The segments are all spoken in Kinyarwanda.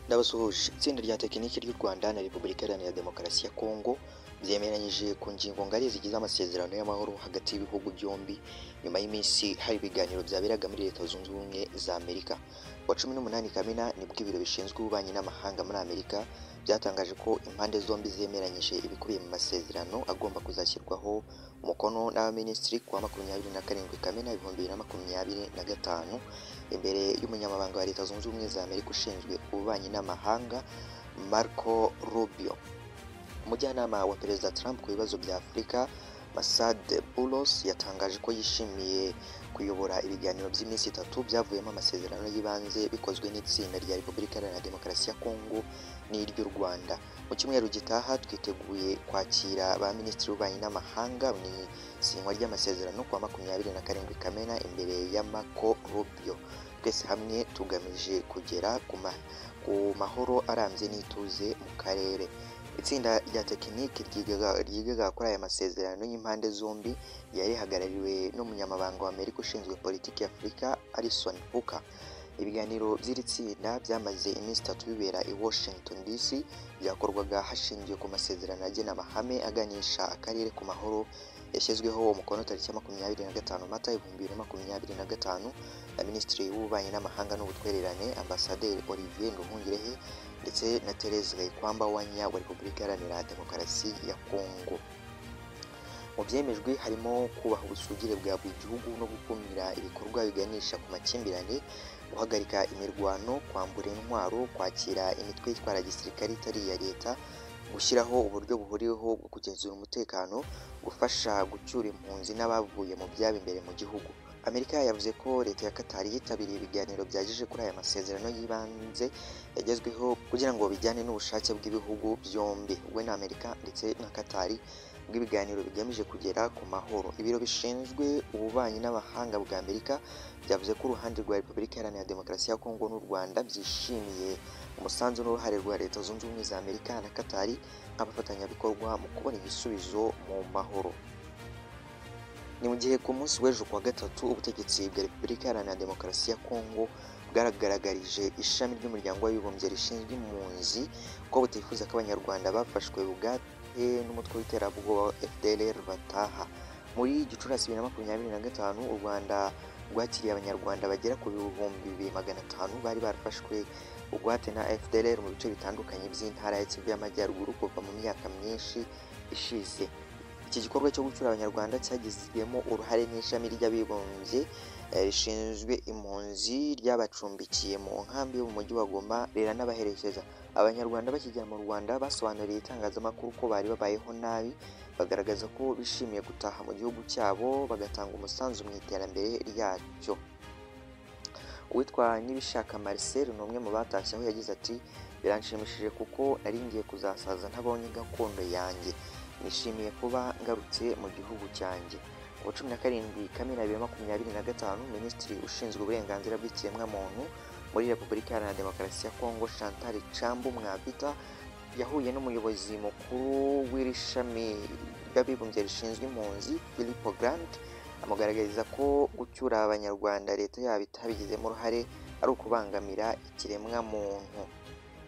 Ndabasuhuje. Itsinda rya tekiniki ry'u Rwanda na Repubulika Iharanira Demokarasi ya Kongo byemeranyije ku ngingo ngari zigize amasezerano y'amahoro hagati y'ibihugu byombi nyuma y'iminsi hari ibiganiro byaberaga muri Leta Zunze Ubumwe za Amerika. Ku wa 18 Kamena nibwo ibiro bishinzwe ububanyi n'amahanga muri Amerika byatangaje ko impande zombi zemeranyije ibikubiye mu masezerano agomba kuzashyirwaho umukono n'abaminisitiri ku wa 27 Kamena 2025 imbere y'umunyamabanga wa Leta Zunze Ubumwe za Amerika ushinzwe ububanyi n'amahanga Marco Rubio. Umujyanama wa Perezida Trump ku bibazo bya Afurika Masad Boulos yatangaje ko yishimiye kuyobora ibiganiro by'iminsi 3 byavuyemo amasezerano y'ibanze bikozwe n'itsinda rya Repubulika Iharanira Demokarasi ya Kongo n'iry'u Rwanda. Mu cyumweru gitaha twiteguye kwakira ba minisitiri w'ububanyi n'amahanga mu isinywa ry'amasezerano ku wa 27 Kamena imbere ya Marco Rubio. Twese hamwe tugamije kugera ku mahoro arambye n'ituze mu karere. Itsinda rya tekiniki ryigaga kuri aya masezerano y'impande zombi yari hagarariwe n'umunyamabanga wa Amerika ushinzwe politiki ya Afurika Alison Hooker. Ibiganiro by'iri tsinda byamaze iminsi 3 bibera i Washington DC, byakorwaga hashingiwe ku masezerano agena amahame aganisha akarere ku mahoro yashyizweho umukono tariki ya 25 Mata 2025 na Minisitiri w'ububanyi n'amahanga n'ubutwererane Ambasaderi Olivier Nduhungirehe ndetse na Therese Gayikwamba Wanya wa Repubulika Iharanira Demokarasi ya Kongo. Mu byemejwe harimo kubaha ubusugire bwa buri gihugu no gukumira ibikorwa biganisha ku makimbirane, guhagarika imirwano, kwambura intwaro, kwakira imitwe itwara gisirikare itari iya leta, gushyiraho uburyo buhuriweho bwo kugenzura umutekano, gufasha gucyura impunzi n'abavuye mu byabo imbere mu gihugu. Amerika yavuze ko leta ya Qatar yitabiriye ibiganiro byagejeje kuri aya masezerano y'ibanze yagezweho kugira ngo bijyane n'ubushake bw'ibihugu byombi, we na Amerika ndetse na Qatar, bw'ibiganiro bigamije kugera ku mahoro. Ibiro bishinzwe ububanyi n'amahanga bwa Amerika byavuze ko uruhande rwa Repubulika Iharanira Demokarasi ya Kongo n'u Rwanda byishimiye umusanzu n'uruhare rwa Leta Zunze Ubumwe za Amerika na Qatar nk'abafatanyabikorwa mu kubona igisubizo mu mahoro. Ni mu gihe ku munsi w'ejo kuwa gatatu ubutegetsi bwa Repubulika Iharanira Demokarasi ya Kongo bwaragaragarije ishami ry'umuryango w'abibumbye rishinzwe impunzi ko butifuza ko abanyarwanda bafashwe bugate n'umutwe w'iterabwoba FDLR bataha. Muri Gicurasi 2025 u Rwanda rwakiriye abanyarwanda bagera ku 2500 bari barafashwe bugwate na FDLR mu bice bitandukanye by'intara ya Kivu y'Amajyaruguru kuva mu myaka myinshi ishize. Iki gikorwa cyo gucyura abanyarwanda cyagizwemo uruhare n'ishami ry'abibumbye rishinzwe impunzi ryabacumbikiye mu nkambi yo mu mujyi wa Goma n'abaherekeza. Abanyarwanda bakijya mu Rwanda basobanuriye itangazamakuru ko bari babayeho nabi, bagaragaza ko bishimiye gutaha mu gihugu cyabo bagatanga umusanzu mu iterambere ryacyo. Uwitwa Nibishaka Marcel ni umwe mu batashye aho yagize ati biranshimishije kuko nari ngiye kuzasaza ntabonye gakondo yanjye, nishimiye kuba ngarutse mu gihugu cyanjye. Ku 17 Kamena 2025 Minisitiri ushinzwe uburenganzira bw'ikiremwamuntu muri Repubulika Iharanira Demokarasi ya Kongo Chantal Chambu Mwavita yahuye n'umuyobozi mukuru w'iri shami ry'abibumbye rishinzwe impunzi Philippe Grant, amugaragariza ko gucyura abanyarwanda leta yabo itabigizemo uruhare ari ukubangamira ikiremwamuntu.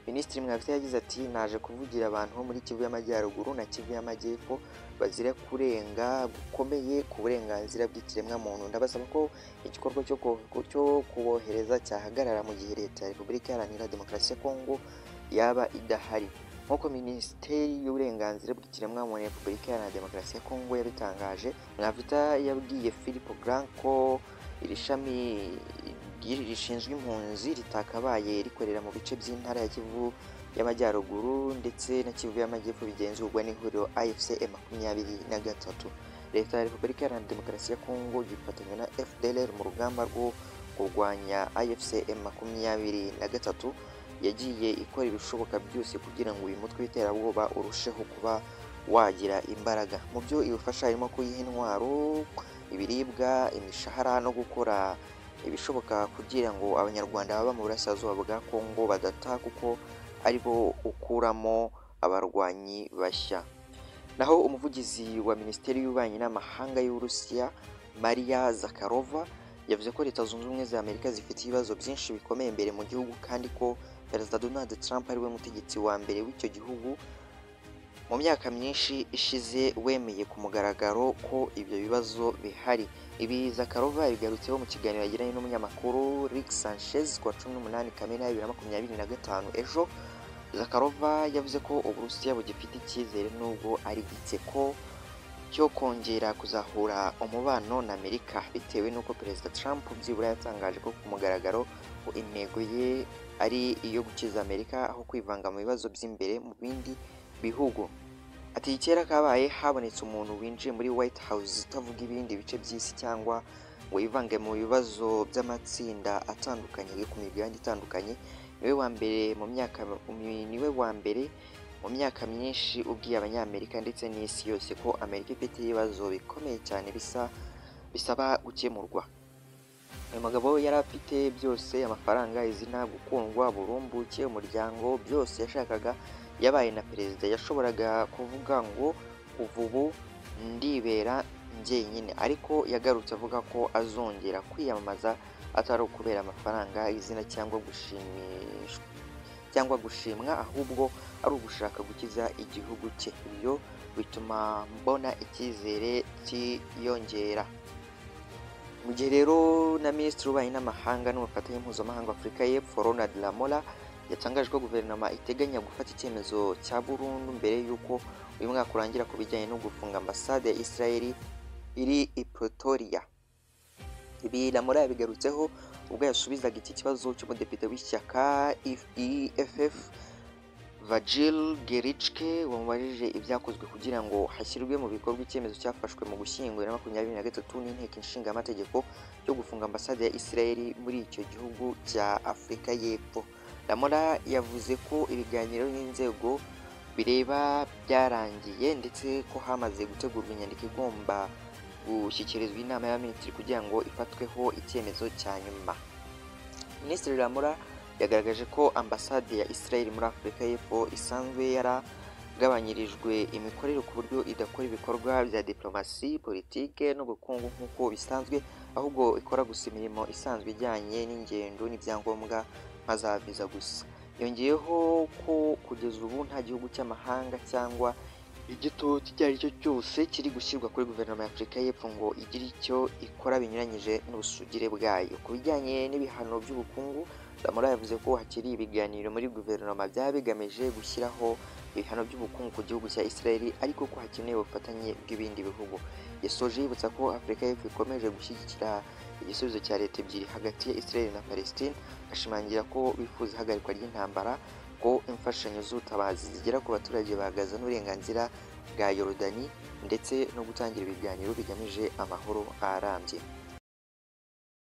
Minisitiri Mwavita yagize ati naje kuvugira abantu bo muri Kivu y'Amajyaruguru na Kivu y'Amajyepfo bazira kurenga gukomeye ku burenganzira bw'ikiremwamuntu. Ndabasaba ko igikorwa cyo kubohereza cyahagarara mu gihe leta ya Repubulika Iharanira Demokarasi ya Kongo yaba idahari. Nk'uko Minisiteri y'uburenganzira bw'ikiremwamuntu ya Repubulika Iharanira Demokarasi ya Kongo yabitangaje, Mwavita yabwiye Philippe Grant ko iri shami rishinzwe impunzi ritakabaye rikorera mu bice by'intara ya Kivu y'Amajyaruguru ndetse na Kivu y'Amajyepfo bigenzurwa n'ihuriro AFCM 23. Leta ya Repubulika Iharanira Demokarasi ya Kongo yifatanya na FDLR mu rugamba rwo kurwanya AFCM 23, yagiye ikora ibishoboka byose kugira ngo uyu mutwe w'iterabwoba urusheho kuba wagira imbaraga. Mu byo ibufasha harimo kuyiha intwaro, ibiribwa, imishahara no gukora ibishoboka kugira ngo abanyarwanda baba mu burasirazuba bwa Kongo badataha kuko aribo ukuramo abarwanyi bashya. Naho umuvugizi wa Minisiteri y'Ububanyi n'Amahanga y'Uburusiya Maria Zakharova yavuze ko Leta Zunze Ubumwe za Amerika zifite ibibazo byinshi bikomeye imbere mu gihugu kandi ko Perezida Donald Trump ariwe mutegetsi wa mbere w'icyo gihugu mu myaka myinshi ishize wemeye ku mugaragaro ko ibyo bibazo bihari. Ibi Zakharova yabigarutseho mu kiganiro yagiranye n'umunyamakuru Rick Sanchez ku wa 18 Kamena 2025 ejo. Zakharova yavuze ko Uburusiya bugifite icyizere nubwo ari gike ko cyo kongera kuzahura umubano na Amerika, bitewe n'uko Perezida Trump byibura yatangaje ko ku mugaragaro ko intego ye ari iyo gukiza Amerika aho kwivanga mu bibazo by'imbere mu bindi bihugu. Ati kera kabaye habonetse umuntu winjiye muri White House utavuga ibindi bice by'isi cyangwa ngo yivange mu bibazo by'amatsinda atandukanye yo ku migabane itandukanye. Niwe wa mbere mu myaka myinshi ubwiye abanyamerika ndetse n'isi yose ko Amerika ifite ibibazo bikomeye cyane bisaba gukemurwa. Uyu mugabo yari afite byose: amafaranga, izina, gukundwa, burumbuke, umuryango, byose yashakaga. Yabaye na perezida, yashoboraga kuvuga ngo kuva ubu ndibera njyenyine, ariko yagarutse avuga ko azongera kwiyamamaza atari ukubera amafaranga, izina cyangwa gushimwa, ahubwo ari ugushaka gukiza igihugu cye. Ibyo bituma mbona icyizere cyiyongera. Mu gihe rero na Minisitiri w'Ububanyi n'Amahanga n'Ubufatanye Mpuzamahanga Afurika y'Epfo Ronald Lamola yatangaje ko guverinoma iteganya gufata icyemezo cya burundu mbere y'uko uyu mwaka urangira ku bijyanye no gufunga ambasade ya Israel iri i Pretoria. Ibi Lamola yabigarutseho ubwo yasubizaga iki kibazo cy'umudepite w'ishyaka EFF Vagil Gerichke wamubajije ibyakozwe kugira ngo hashyirwe mu bikorwa icyemezo cyafashwe mu Gushyingo 2023 n'inteko ishinga amategeko yo gufunga ambasade ya Israel muri icyo gihugu cya Afurika y'Epfo. Lamola yavuze ko ibiganiro n'inzego bireba byarangiye ndetse ko hamaze gutegurwa inyandiko igomba gushyikirizwa inama y'abaminisitiri kugira ngo ifatweho icyemezo cya nyuma. Minisitiri Lamola yagaragaje ko ambasade ya Israel muri Afurika y'Epfo isanzwe yaragabanyirijwe imikorere ku buryo idakora ibikorwa bya diplomasi, politike n'ubukungu nk'uko bisanzwe, ahubwo ikora gusa imirimo isanzwe ijyanye n'ingendo n'ibyangombwa nka za viza gusa. Yongeyeho ko kugeza ubu nta gihugu cy'amahanga cyangwa igitutu icyo ari cyo cyose kiri gushyirwa kuri guverinoma ya Afurika y'Epfo ngo igire icyo ikora binyuranyije n'ubusugire bwayo. Ku bijyanye n'ibihano by'ubukungu, Lamola yavuze ko hakiri ibiganiro muri guverinoma byaba bigamije gushyiraho ibihano by'ubukungu ku gihugu cya Israel, ariko ko hakenewe ubufatanye bw'ibindi bihugu. Yasoje yibutsa ko Afurika y'Epfo ikomeje gushyigikira igisubizo cya leta ebyiri hagati ya Israel na Palestine, ashimangira ko bifuza ihagarikwa ry'intambara, ko imfashanyo z'ubutabazi zigera ku baturage ba Gaza n'uburenganzira bwa Yorodani, ndetse no gutangira ibiganiro bigamije amahoro arambye.